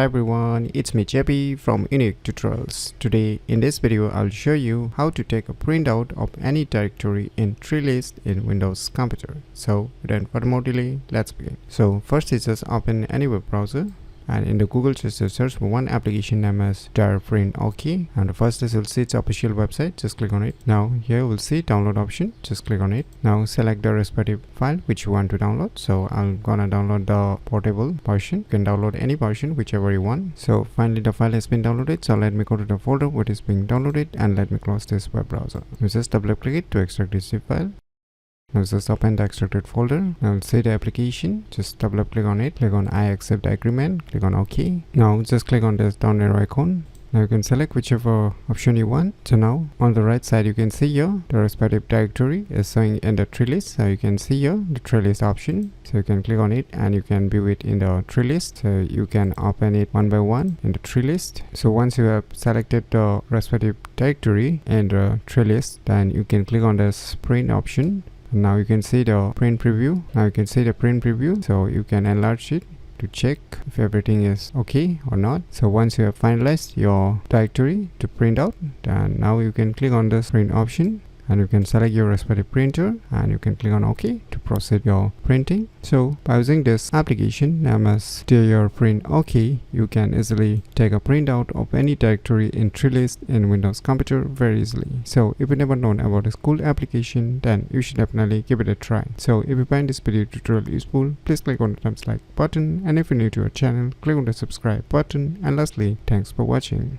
Hello everyone, it's me JP from UniqueTutorials. Today in this video I'll show you how to take a printout of any directory in tree list in Windows computer. So without further more delay, let's begin. So first is just open any web browser, and in the Google just search for one application named as print OK, and the first is you'll see its official website. Just click on it. Now here we'll see download option. Just click on it. Now select the respective file which you want to download. So I'm gonna download the portable version. You can download any version whichever you want. So finally the file has been downloaded, so let me go to the folder what is being downloaded and let me close this web browser. You just double click it to extract this zip file. Now just open the extracted folder. Now see the application, just double click on it, click on I accept the agreement, click on OK. Now just click on this down arrow icon. Now you can select whichever option you want. So now on the right side you can see here the respective directory is showing in the tree list. So you can see here the tree list option. So you can click on it and you can view it in the tree list. So you can open it one by one in the tree list. So once you have selected the respective directory in the tree list, then you can click on this print option. Now you can see the print preview. So you can enlarge it to check if everything is okay or not. So once you have finalized your directory to print out, then now you can click on this print option and you can select your respective printer and you can click on OK to proceed your printing. So by using this application named as print OK, you can easily take a printout of any directory in tree list in Windows computer very easily. So if you never known about this cool application, then you should definitely give it a try. So if you find this video tutorial useful, please click on the thumbs like button, and if you're new to our channel, click on the subscribe button, and lastly, thanks for watching.